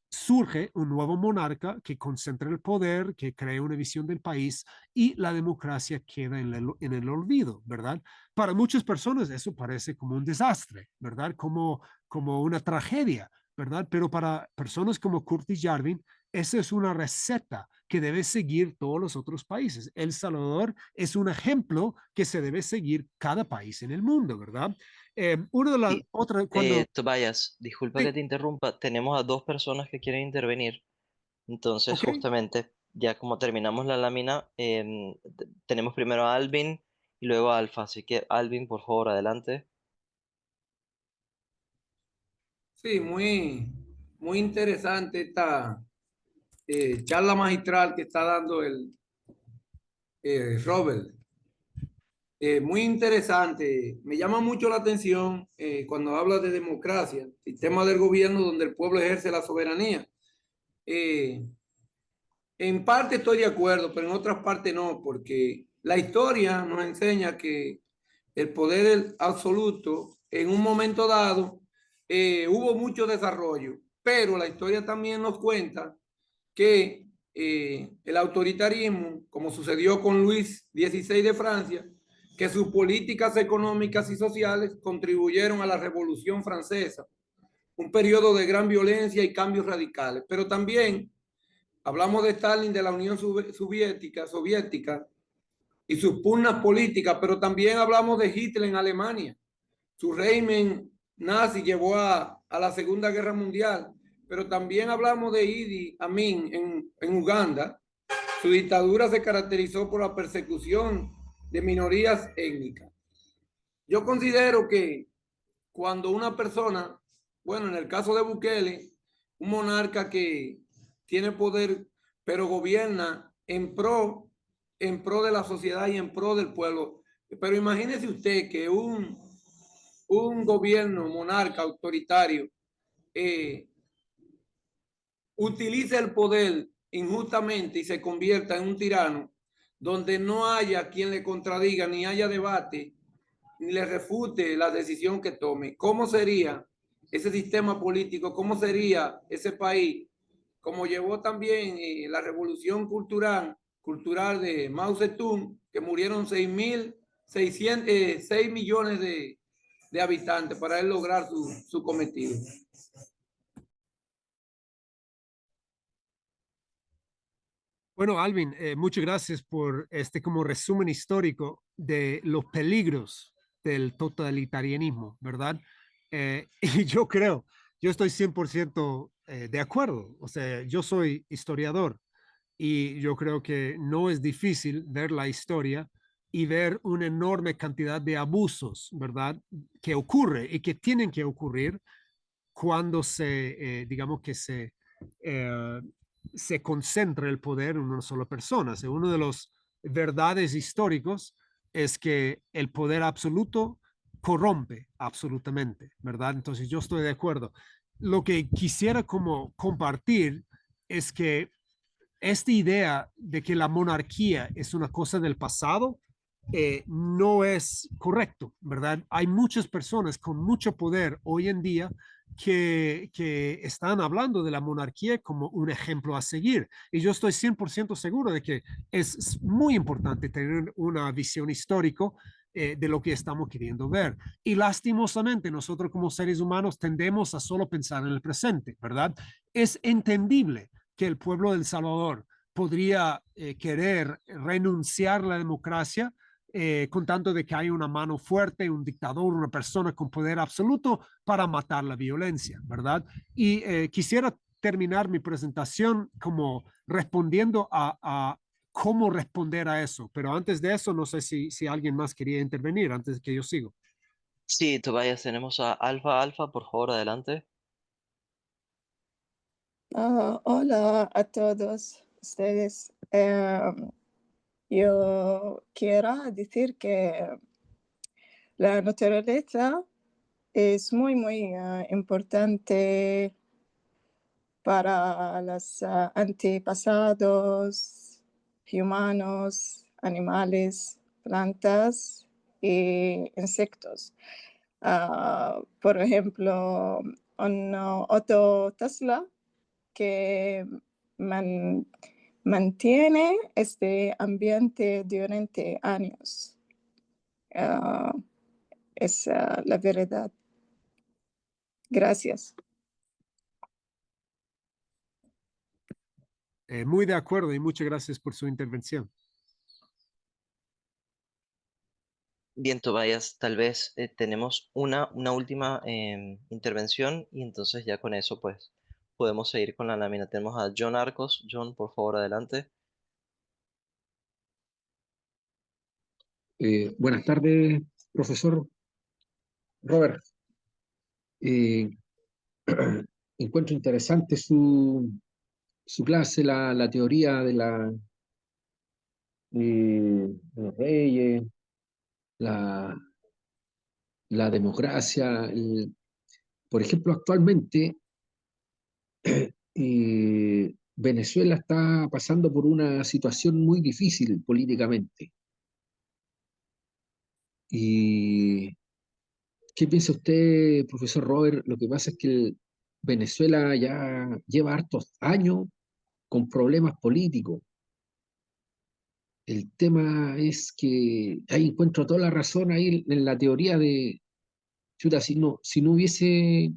Surge un nuevo monarca que concentra el poder, que crea una visión del país y la democracia queda en el olvido, ¿verdad? Para muchas personas eso parece como un desastre, ¿verdad? Como una tragedia, ¿verdad? Pero para personas como Curtis Jarvin, esa es una receta que debe seguir todos los otros países. El Salvador es un ejemplo que se debe seguir cada país en el mundo, ¿verdad? Una de las Sí, otras, cuando... Tobias, disculpa que Sí, te interrumpa. Tenemos a dos personas que quieren intervenir. Entonces, ok. justamente, ya como terminamos la lámina, tenemos primero a Alvin y luego a Alfa. Así que, Alvin, por favor, adelante. Sí, muy interesante esta charla magistral que está dando el Robert. Muy interesante. Me llama mucho la atención cuando habla de democracia, sistema del gobierno donde el pueblo ejerce la soberanía. Eh, en parte estoy de acuerdo, pero en otras partes no, porque la historia nos enseña que el poder absoluto en un momento dado hubo mucho desarrollo, pero la historia también nos cuenta que el autoritarismo, como sucedió con Luis XVI de Francia, que sus políticas económicas y sociales contribuyeron a la Revolución Francesa, un periodo de gran violencia y cambios radicales. Pero también hablamos de Stalin, de la Unión Soviética y sus pugnas políticas, pero también hablamos de Hitler en Alemania. Su régimen nazi llevó a la Segunda Guerra Mundial, pero también hablamos de Idi Amin en Uganda. Su dictadura se caracterizó por la persecución de minorías étnicas. Yo considero que cuando una persona, bueno, en el caso de Bukele, un monarca que tiene poder, pero gobierna en pro de la sociedad y en pro del pueblo. Pero imagínese usted que un gobierno monarca autoritario eh, utilice el poder injustamente y se convierta en un tirano, donde no haya quien le contradiga, ni haya debate, ni le refute la decisión que tome. ¿Cómo sería ese sistema político? ¿Cómo sería ese país? Como llevó también la revolución cultural de Mao Zedong, que murieron 6 millones de habitantes para él lograr su cometido. Bueno, Alvin, muchas gracias por este como resumen histórico de los peligros del totalitarismo, ¿verdad? Y yo creo, yo estoy 100% de acuerdo. O sea, yo soy historiador y yo creo que no es difícil ver la historia y ver una enorme cantidad de abusos, ¿verdad? Que ocurre y que tienen que ocurrir cuando digamos que eh, se concentra el poder en una sola persona. O sea, uno de los verdades históricos es que el poder absoluto corrompe absolutamente, ¿verdad? Entonces yo estoy de acuerdo. Lo que quisiera como compartir es que esta idea de que la monarquía es una cosa del pasado no es correcto, ¿verdad? Hay muchas personas con mucho poder hoy en día que están hablando de la monarquía como un ejemplo a seguir. Y yo estoy 100% seguro de que es muy importante tener una visión histórica de lo que estamos queriendo ver. Y lastimosamente nosotros como seres humanos tendemos a solo pensar en el presente, ¿verdad? Es entendible que el pueblo de El Salvador podría querer renunciar a la democracia con tanto de que hay una mano fuerte, un dictador, una persona con poder absoluto para matar la violencia, ¿verdad? Y quisiera terminar mi presentación como respondiendo a cómo responder a eso, pero antes de eso no sé si alguien más quería intervenir antes de que yo sigo. Sí, Tobias, tenemos a Alfa. Alfa, por favor, adelante. Hola a todos ustedes. Yo quiero decir que la naturaleza es muy importante para los antepasados, humanos, animales, plantas e insectos. Por ejemplo, Otto Tesla, que mantiene este ambiente durante años. Es la verdad. Gracias. Muy de acuerdo y muchas gracias por su intervención. Bien, Tobias, tal vez tenemos una última intervención y entonces ya con eso pues podemos seguir con la lámina. Tenemos a John Arcos. John, por favor, adelante. Buenas tardes, profesor Robert. Eh, Encuentro interesante su clase, la teoría de los reyes, la, la democracia. Por ejemplo, actualmente Venezuela está pasando por una situación muy difícil políticamente. ¿Y qué piensa usted, profesor Robert? Lo que pasa es que Venezuela ya lleva hartos años con problemas políticos. El tema es que ahí encuentro toda la razón ahí en la teoría de, chuta, si no hubiese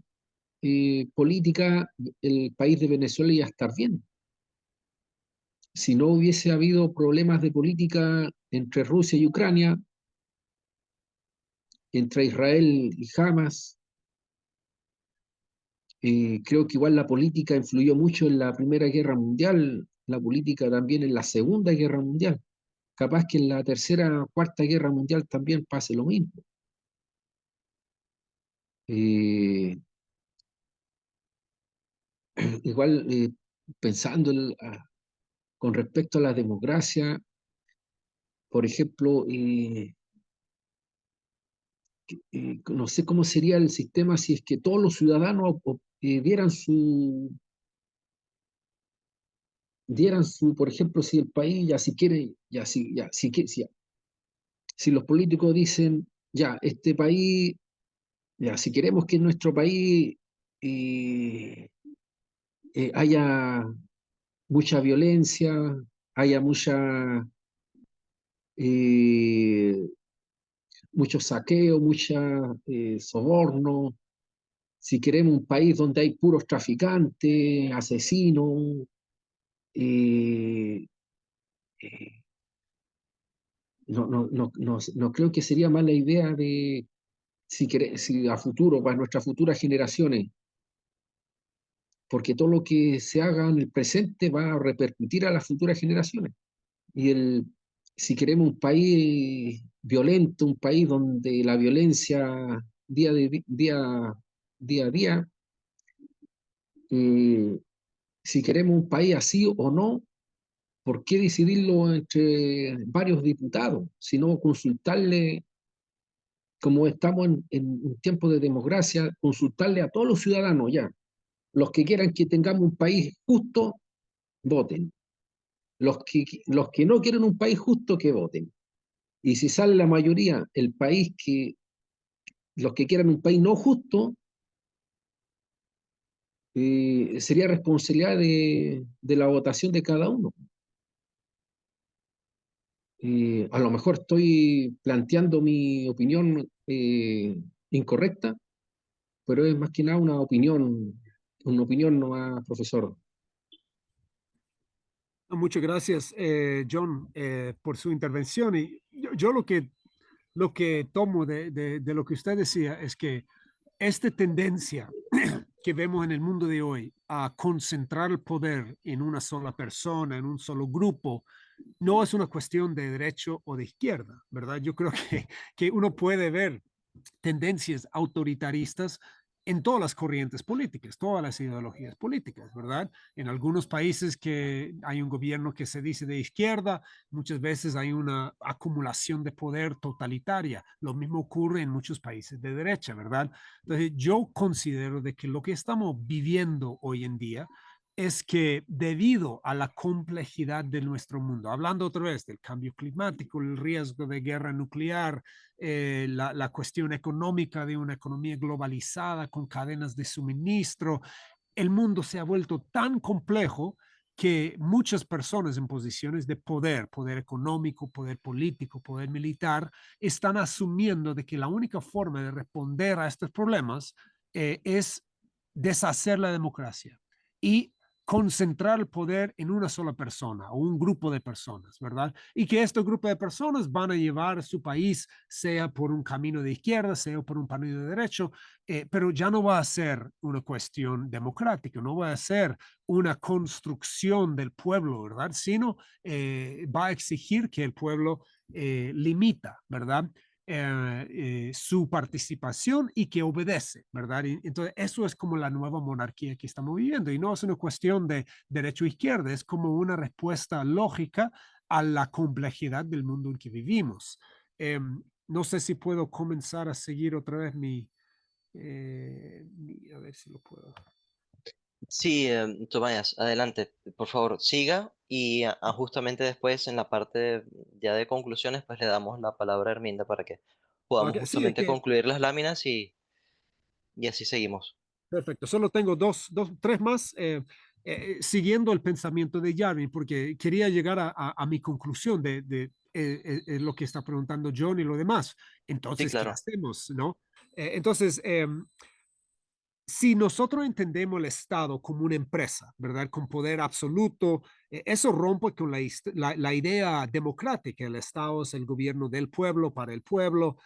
política, el país de Venezuela iba a estar bien. Si no hubiese habido problemas de política entre Rusia y Ucrania, entre Israel y Hamas, creo que igual la política influyó mucho en la Primera Guerra Mundial, la política también en la Segunda Guerra Mundial. Capaz que en la Tercera o Cuarta Guerra Mundial también pase lo mismo. Eh, Igual pensando con respecto a la democracia, por ejemplo, no sé cómo sería el sistema si es que todos los ciudadanos dieran su, por ejemplo, si el país ya si quiere, si los políticos dicen, ya, este país, ya, si queremos que en nuestro país eh, haya mucha violencia, haya eh, mucho saqueo, mucha soborno, si queremos un país donde hay puros traficantes, asesinos, eh, eh, no creo que sería mala idea de, si a futuro, para nuestras futuras generaciones, porque todo lo que se haga en el presente va a repercutir a las futuras generaciones. Y si queremos un país violento, un país donde la violencia día a día, eh, si queremos un país así o no, ¿por qué decidirlo entre varios diputados? Sino consultarle como estamos en un tiempo de democracia, consultarle a todos los ciudadanos ya. Los que quieran que tengamos un país justo, voten. Los que no quieren un país justo, que voten. Y si sale la mayoría, los que quieran un país no justo, sería responsabilidad de la votación de cada uno. A lo mejor estoy planteando mi opinión incorrecta, pero es más que nada una opinión nomás, profesor. Muchas gracias, John, por su intervención. Y yo lo que tomo de lo que usted decía es que esta tendencia que vemos en el mundo de hoy a concentrar el poder en una sola persona, en un solo grupo, no es una cuestión de derecho o de izquierda, ¿verdad? Yo creo que uno puede ver tendencias autoritaristas en todas las corrientes políticas, todas las ideologías políticas, ¿verdad? En algunos países que hay un gobierno que se dice de izquierda, muchas veces hay una acumulación de poder totalitaria. Lo mismo ocurre en muchos países de derecha, ¿verdad? Entonces, yo considero de que lo que estamos viviendo hoy en día es que debido a la complejidad de nuestro mundo, hablando otra vez del cambio climático, el riesgo de guerra nuclear, la cuestión económica de una economía globalizada con cadenas de suministro, el mundo se ha vuelto tan complejo que muchas personas en posiciones de poder, poder económico, poder político, poder militar, están asumiendo de que la única forma de responder a estos problemas es deshacer la democracia y concentrar el poder en una sola persona o un grupo de personas, ¿verdad? Y que este grupo de personas van a llevar a su país, sea por un camino de izquierda, sea por un camino de derecho, pero ya no va a ser una cuestión democrática, no va a ser una construcción del pueblo, ¿verdad? Sino va a exigir que el pueblo limita, ¿verdad? Su participación y que obedece, ¿verdad? Y entonces, eso es como la nueva monarquía que estamos viviendo y no es una cuestión de derecho o izquierda, es como una respuesta lógica a la complejidad del mundo en que vivimos. No sé si puedo comenzar a seguir otra vez a ver si lo puedo. Sí, Tobias, adelante, por favor, siga y justamente después en la parte ya de conclusiones, pues le damos la palabra a Herminda para que podamos Okay, sí, es justamente que concluir las láminas y así seguimos. perfecto. Solo tengo tres más, siguiendo el pensamiento de Jarvin, porque quería llegar a mi conclusión de lo que está preguntando John y lo demás. Sí, Entonces, ¿qué claro. hacemos? ¿No? Entonces, si nosotros entendemos el Estado como una empresa, ¿verdad? Con poder absoluto, eso rompe con la idea democrática. El Estado es el gobierno del pueblo, para el pueblo,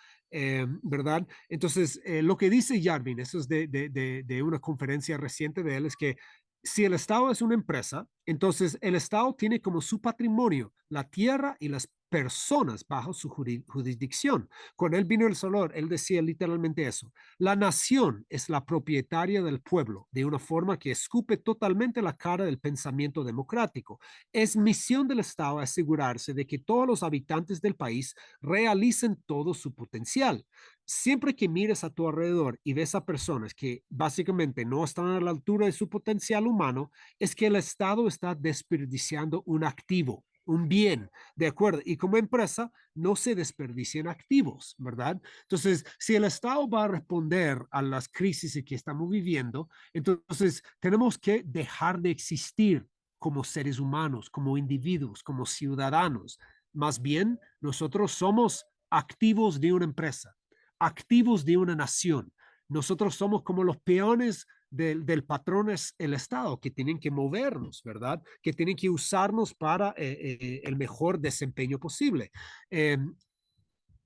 ¿verdad? Entonces, lo que dice Jarvin, eso es de una conferencia reciente de él, es que si el Estado es una empresa, entonces el Estado tiene como su patrimonio la tierra y las personas bajo su jurisdicción. Con él vino el Salvador, él decía literalmente eso. La nación es la propietaria del pueblo de una forma que escupe totalmente la cara del pensamiento democrático. Es misión del Estado asegurarse de que todos los habitantes del país realicen todo su potencial. Siempre que mires a tu alrededor y ves a personas que básicamente no están a la altura de su potencial humano, es que el Estado está desperdiciando un activo, un bien, ¿de acuerdo? Y como empresa, no se desperdician activos, ¿verdad? Entonces, si el Estado va a responder a las crisis que estamos viviendo, entonces tenemos que dejar de existir como seres humanos, como individuos, como ciudadanos. Más bien, nosotros somos activos de una empresa, activos de una nación. Nosotros somos como los peones del patrón es el Estado, que tienen que movernos, ¿verdad? Que tienen que usarnos para el mejor desempeño posible. Eh,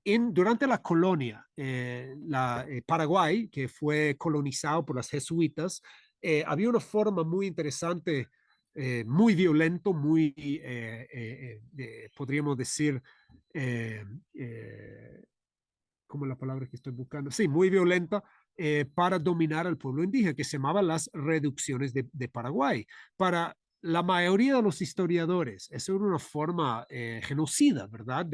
durante la colonia, Paraguay, que fue colonizado por las jesuitas, había una forma muy interesante, muy violento, muy, podríamos decir, eh, eh, como la palabra que estoy buscando, sí, muy violenta, para dominar al pueblo indígena, que se llamaban las reducciones de Paraguay. Para la mayoría de los historiadores, eso era una forma genocida, ¿verdad?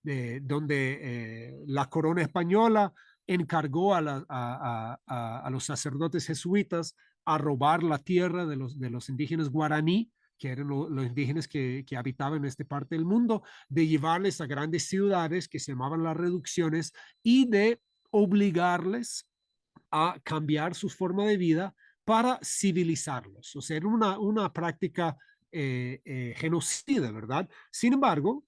donde la corona española encargó a los sacerdotes jesuitas a robar la tierra de los indígenas guaraní, que eran los indígenas que habitaban en esta parte del mundo, de llevarles a grandes ciudades que se llamaban las reducciones y de obligarles a cambiar su forma de vida para civilizarlos. O sea, era una práctica genocida, ¿verdad? Sin embargo,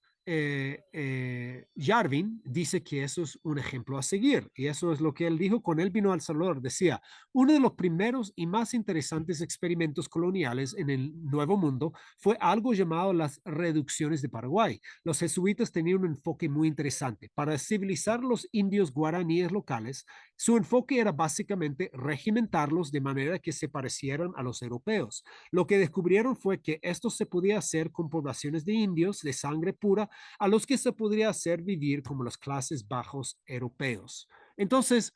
Yarvin dice que eso es un ejemplo a seguir, y eso es lo que él dijo cuando él vino a El Salvador. Decía, uno de los primeros y más interesantes experimentos coloniales en el Nuevo Mundo fue algo llamado las reducciones de Paraguay. Los jesuitas tenían un enfoque muy interesante. Para civilizar los indios guaraníes locales, su enfoque era básicamente regimentarlos de manera que se parecieran a los europeos. Lo que descubrieron fue que esto se podía hacer con poblaciones de indios de sangre pura a los que se podría hacer vivir como las clases bajos europeos. Entonces,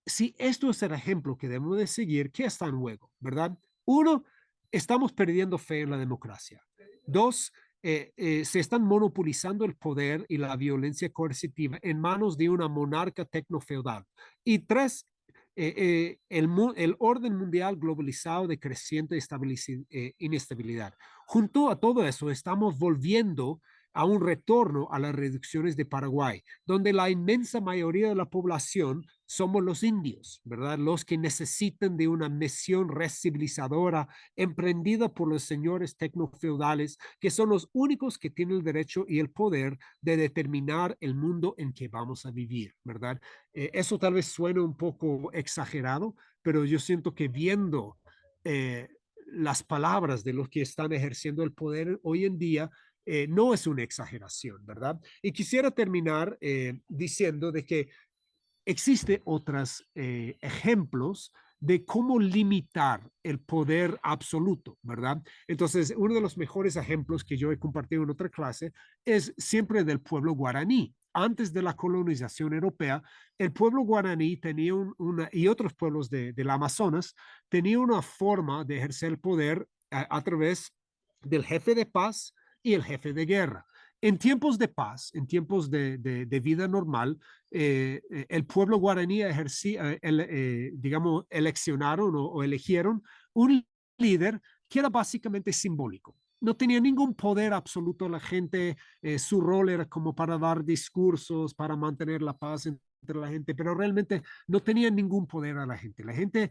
si esto es el ejemplo que debemos de seguir, ¿qué está en juego? ¿Verdad? Uno, estamos perdiendo fe en la democracia. Dos, se están monopolizando el poder y la violencia coercitiva en manos de una monarca tecnofeudal. Y tres, el orden mundial globalizado de creciente inestabilidad. Junto a todo eso, estamos volviendo a un retorno a las reducciones de Paraguay, donde la inmensa mayoría de la población somos los indios, ¿verdad? Los que necesitan de una misión recivilizadora emprendida por los señores tecnofeudales, que son los únicos que tienen el derecho y el poder de determinar el mundo en que vamos a vivir, ¿verdad? Eso tal vez suene un poco exagerado, pero yo siento que viendo las palabras de los que están ejerciendo el poder hoy en día, no es una exageración, ¿verdad? Y quisiera terminar diciendo de que existen otros ejemplos de cómo limitar el poder absoluto, ¿verdad? Entonces, uno de los mejores ejemplos que yo he compartido en otra clase es siempre del pueblo guaraní. Antes de la colonización europea, el pueblo guaraní tenía y otros pueblos del Amazonas, tenía una forma de ejercer el poder a través del jefe de paz y el jefe de guerra. En tiempos de paz, en tiempos de vida normal, el pueblo guaraní ejercía, digamos, eleccionaron o eligieron un líder que era básicamente simbólico. No tenía ningún poder absoluto la gente, su rol era como para dar discursos, para mantener la paz entre la gente, pero realmente no tenía ningún poder a la gente. La gente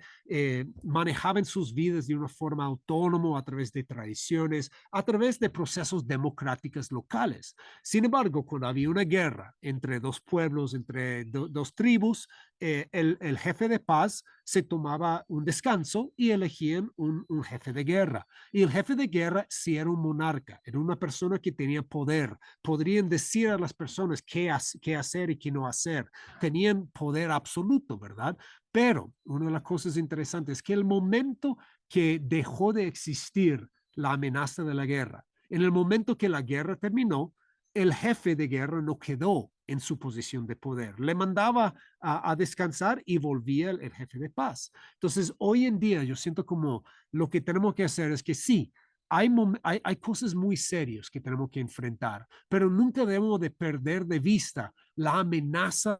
manejaba en sus vidas de una forma autónoma a través de tradiciones, a través de procesos democráticos locales. Sin embargo, cuando había una guerra entre dos pueblos, entre dos tribus, el jefe de paz se tomaba un descanso y elegían un jefe de guerra. Y el jefe de guerra sí era un monarca, era una persona que tenía poder. Podrían decir a las personas qué hacer y qué no hacer. Tenían poder absoluto, ¿verdad? Pero una de las cosas interesantes es que el momento que dejó de existir la amenaza de la guerra, en el momento que la guerra terminó, el jefe de guerra no quedó en su posición de poder. Le mandaba a descansar y volvía el jefe de paz. Entonces, hoy en día yo siento como lo que tenemos que hacer es que sí, hay cosas muy serias que tenemos que enfrentar, pero nunca debemos de perder de vista la amenaza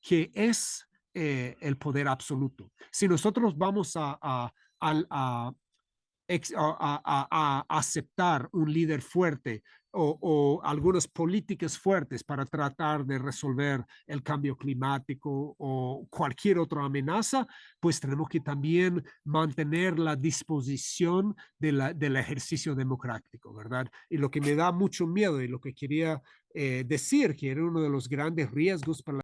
que es el poder absoluto. Si nosotros vamos a aceptar un líder fuerte o algunas políticas fuertes para tratar de resolver el cambio climático o cualquier otra amenaza, pues tenemos que también mantener la disposición del ejercicio democrático, ¿verdad? Y lo que me da mucho miedo y lo que quería decir, que era uno de los grandes riesgos para